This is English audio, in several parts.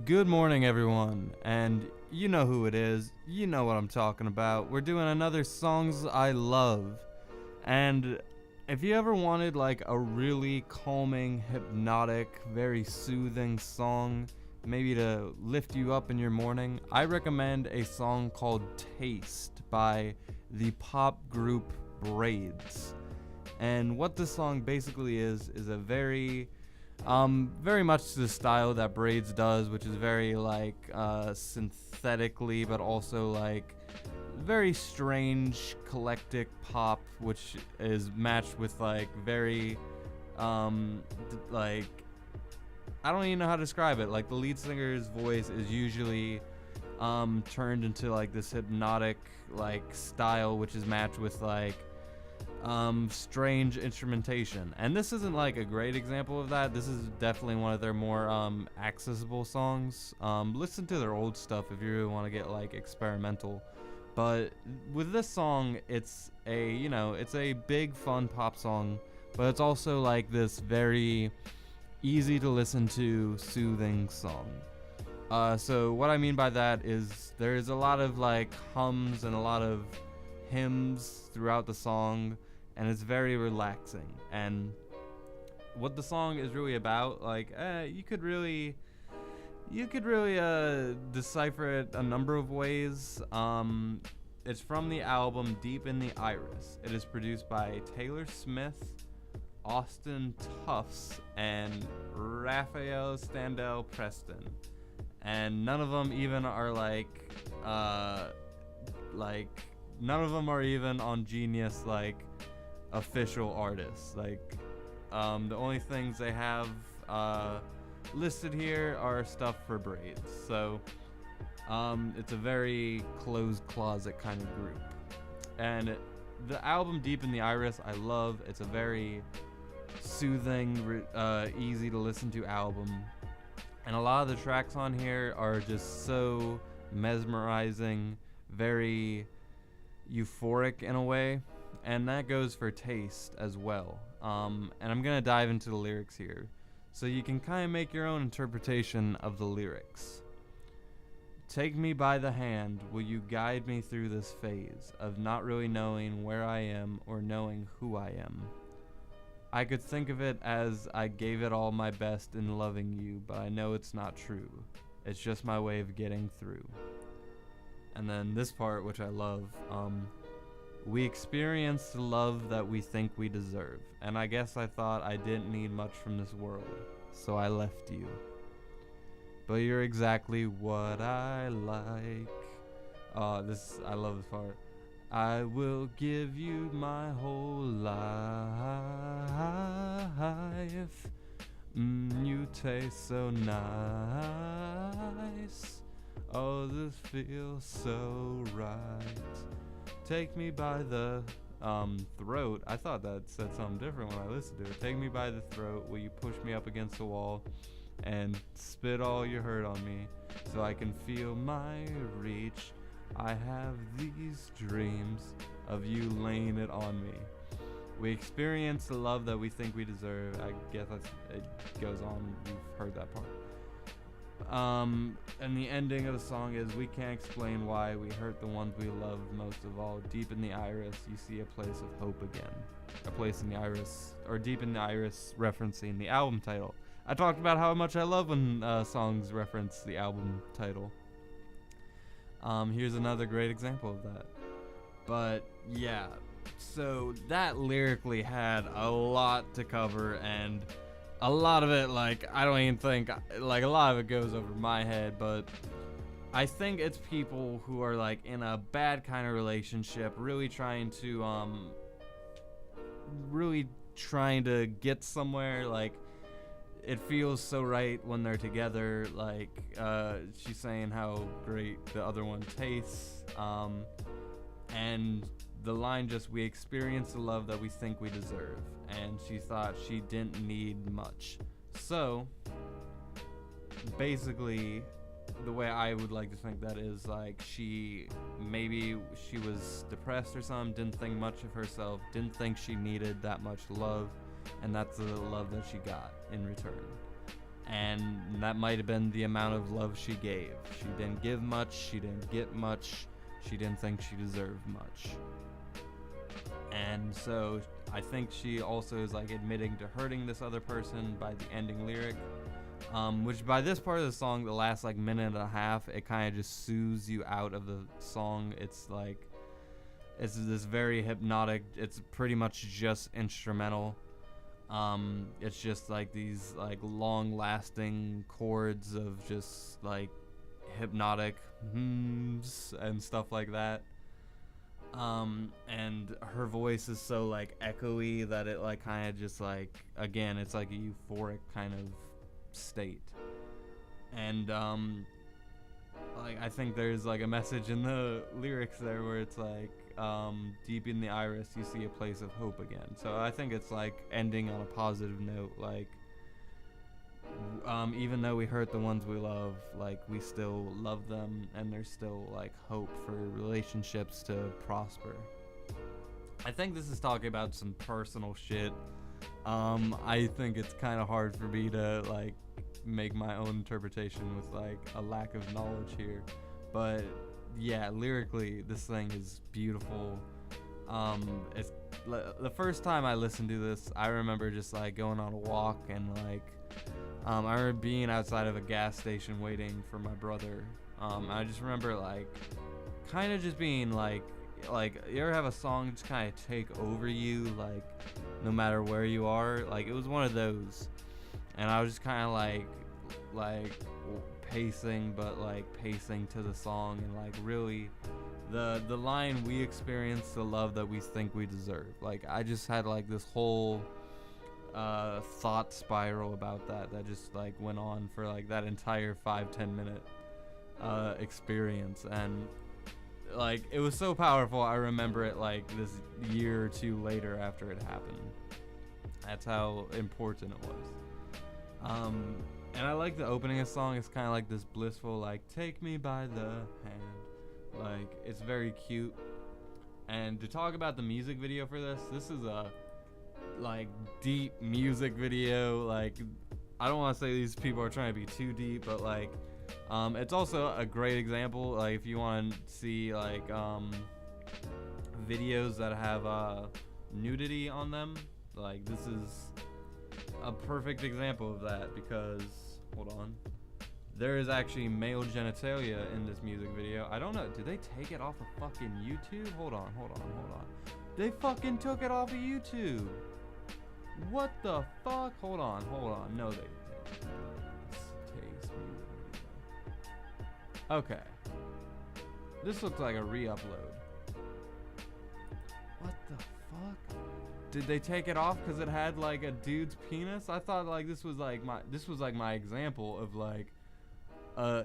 Good morning, everyone, and you know who it is. You know what I'm talking about. We're doing another Songs I Love, and if you ever wanted like a really calming, hypnotic, very soothing song, maybe to lift you up in your morning, I recommend a song called Taste by the pop group Braids. And what this song basically is a very much the style that Braids does, which is very like synthetically, but also like very strange, eclectic pop, which is matched with like very like I don't even know how to describe it. Like the lead singer's voice is usually turned into like this hypnotic like style, which is matched with like strange instrumentation. And this isn't like a great example of that. This is definitely one of their more accessible songs. Listen to their old stuff if you really want to get like experimental. But with this song, it's a big fun pop song, but it's also like this very easy to listen to, soothing song. So what I mean by that is there's a lot of like hums and a lot of hymns throughout the song, and it's very relaxing. And what the song is really about, like, you could really decipher it a number of ways. It's from the album Deep in the Iris. It is produced by Taylor Smith, Austin Tufts, and Raphael Standell Preston. And none of them even are none of them are even on Genius like official artists. Like the only things they have listed here are stuff for Braids. So it's a very closed closet kind of group. And the album Deep in the Iris I love. It's a very soothing, easy to listen to album. And a lot of the tracks on here are just so mesmerizing, very euphoric in a way, and that goes for Taste as well. And I'm gonna dive into the lyrics here, so you can kind of make your own interpretation of the lyrics. Take me by the hand, will you guide me through this phase of not really knowing where I am or knowing who I am. I could think of it as I gave it all my best in loving you, but I know it's not true. It's just my way of getting through. And then this part, which I love, we experience the love that we think we deserve. And I guess I thought I didn't need much from this world, so I left you. But you're exactly what I like. I love this part. I will give you my whole life. You taste so nice. Oh, this feels so right. Take me by the throat. I thought that said something different when I listened to it. Take me by the throat. Will you push me up against the wall and spit all your hurt on me so I can feel my reach? I have these dreams of you laying it on me. We experience the love that we think we deserve. I guess it goes on. You've heard that part. And the ending of the song is, we can't explain why we hurt the ones we love most of all. Deep in the iris, you see a place of hope again. A place in the iris, or Deep in the Iris, referencing the album title. I talked about how much I love when songs reference the album title. Here's another great example of that. But yeah, so that lyrically had a lot to cover, and a lot of it, like, I don't even think, like, a lot of it goes over my head, but I think it's people who are, like, in a bad kind of relationship, really trying to get somewhere. Like, it feels so right when they're together. Like, she's saying how great the other one tastes, and the line just, we experience the love that we think we deserve, and she thought she didn't need much. So basically the way I would like to think that is, like, maybe she was depressed or something, didn't think much of herself, didn't think she needed that much love, and that's the love that she got in return. and that might have been the amount of love she gave. She didn't give much, she didn't get much, she didn't think she deserved much. And so I think she also is like admitting to hurting this other person by the ending lyric, which by this part of the song, the last like minute and a half, it kind of just soothes you out of the song. It's like, it's this very hypnotic, it's pretty much just instrumental. It's just like these like long lasting chords of just like hypnotic hums and stuff like that. And her voice is so like echoey that it like kind of just like, again, it's like a euphoric kind of state. And like I think there's like a message in the lyrics there where it's like, deep in the iris you see a place of hope again. So I think it's like ending on a positive note, like even though we hurt the ones we love, like we still love them, and there's still like hope for relationships to prosper. I think this is talking about some personal shit. I think it's kind of hard for me to like make my own interpretation with like a lack of knowledge here, but yeah, lyrically this thing is beautiful. It's the first time I listened to this, I remember just like going on a walk and like I remember being outside of a gas station waiting for my brother. I just remember like kind of just being like you ever have a song just kind of take over you, like no matter where you are? Like it was one of those, and I was just kind of like pacing, but like pacing to the song, and like really the line, we experience the love that we think we deserve. Like I just had like this whole thought spiral about that just like went on for like that entire 5-10 minute experience, and like it was so powerful. I remember it like this year or two later after it happened. That's how important it was. And I like the opening of the song. It's kind of like this blissful, like, take me by the hand. Like, it's very cute. And to talk about the music video for this is a, like, deep music video. Like, I don't want to say these people are trying to be too deep, but, like, it's also a great example. Like, if you want to see, like, videos that have nudity on them, like, this is a perfect example of that, because hold on, there is actually male genitalia in this music video. I don't know, did they take it off of fucking YouTube? Hold on, they fucking took it off of YouTube. What the fuck? Hold on, no, they didn't. Taste music video. Okay, this looks like a re-upload. What the fuck? Did they take it off because it had like a dude's penis? I thought like this was like my example of like,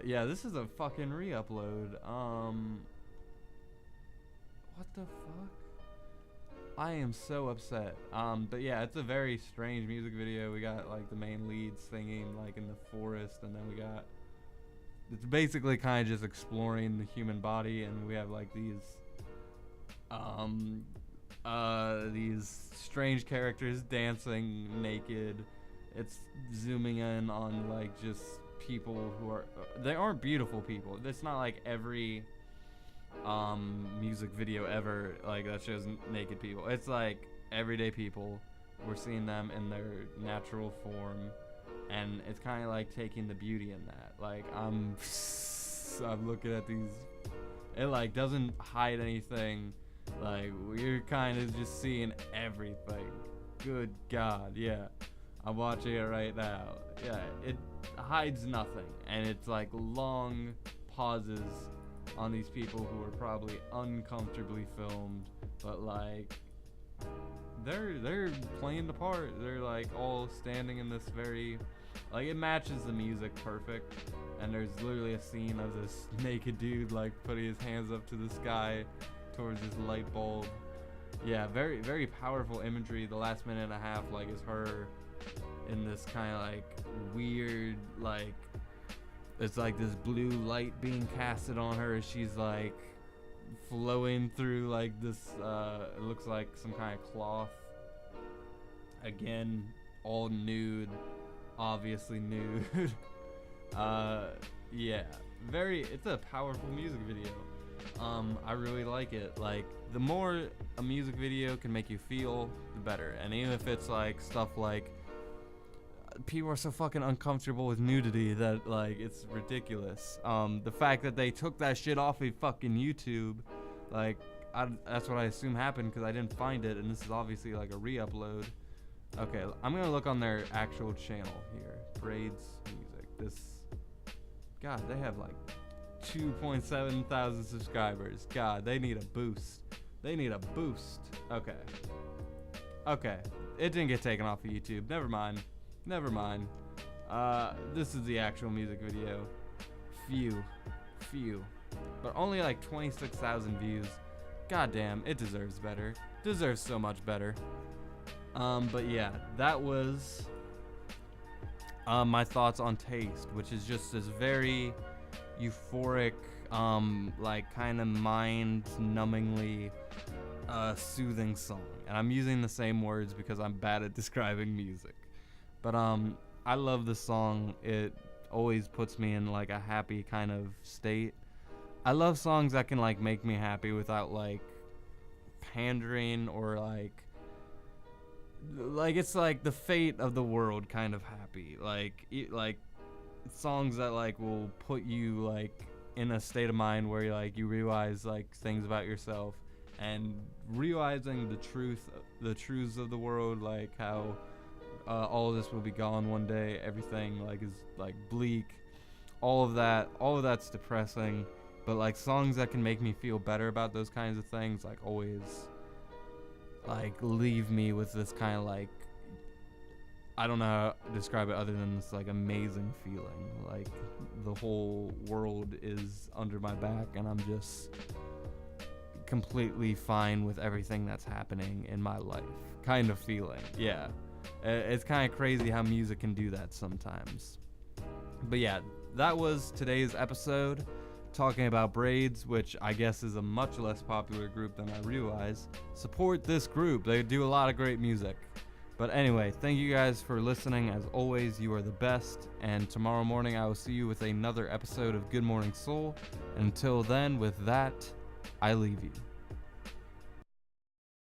yeah, this is a fucking re-upload. What the fuck? I am so upset. But yeah, it's a very strange music video. We got like the main lead singing like in the forest, and then we got, it's basically kind of just exploring the human body, and we have like these strange characters dancing naked. It's zooming in on like just people who are, they aren't beautiful people. It's not like every music video ever like that shows naked people. It's like everyday people. We're seeing them in their natural form, and it's kind of like taking the beauty in that. Like I'm looking at these, it like doesn't hide anything. Like we're kind of just seeing everything. Good God, yeah, I'm watching it right now. Yeah, it hides nothing, and it's like long pauses on these people who are probably uncomfortably filmed, but like they're playing the part. They're like all standing in this very, like, it matches the music perfect. And there's literally a scene of this naked dude like putting his hands up to the sky towards this light bulb. Yeah, very, very powerful imagery. The last minute and a half like is her in this kind of like weird, like, it's like this blue light being casted on her as she's like flowing through like this it looks like some kind of cloth, again all nude, obviously nude. uh, yeah, it's a powerful music video. I really like it. Like, the more a music video can make you feel, the better. And even if it's like stuff like, people are so fucking uncomfortable with nudity that like it's ridiculous. The fact that they took that shit off of fucking YouTube, like, that's what I assume happened because I didn't find it, and this is obviously like a re-upload. Okay, I'm gonna look on their actual channel here. Braids Music. God, they have like 2.7 thousand subscribers. God, they need a boost. Okay, it didn't get taken off of YouTube. Never mind. This is the actual music video. Few. But only like 26,000 views. God damn, it deserves better. Deserves so much better. But yeah, that was my thoughts on Taste, which is just this very euphoric, like kind of mind-numbingly soothing song. And I'm using the same words because I'm bad at describing music. But I love the song. It always puts me in like a happy kind of state. I love songs that can like make me happy without like pandering or like it's like the fate of the world kind of happy. Like songs that like will put you like in a state of mind where you realize like things about yourself and realizing the truths of the world, like how all of this will be gone one day. Everything like is like bleak. All of that's depressing. But like songs that can make me feel better about those kinds of things, like always like leave me with this kind of like, I don't know how to describe it other than this like amazing feeling. Like the whole world is under my back and I'm just completely fine with everything that's happening in my life kind of feeling. Yeah. It's kind of crazy how music can do that sometimes. But yeah, that was today's episode, talking about Braids, which I guess is a much less popular group than I realized. Support this group. They do a lot of great music. But anyway, thank you guys for listening. As always, you are the best. And tomorrow morning, I will see you with another episode of Good Morning Soul. Until then, with that, I leave you.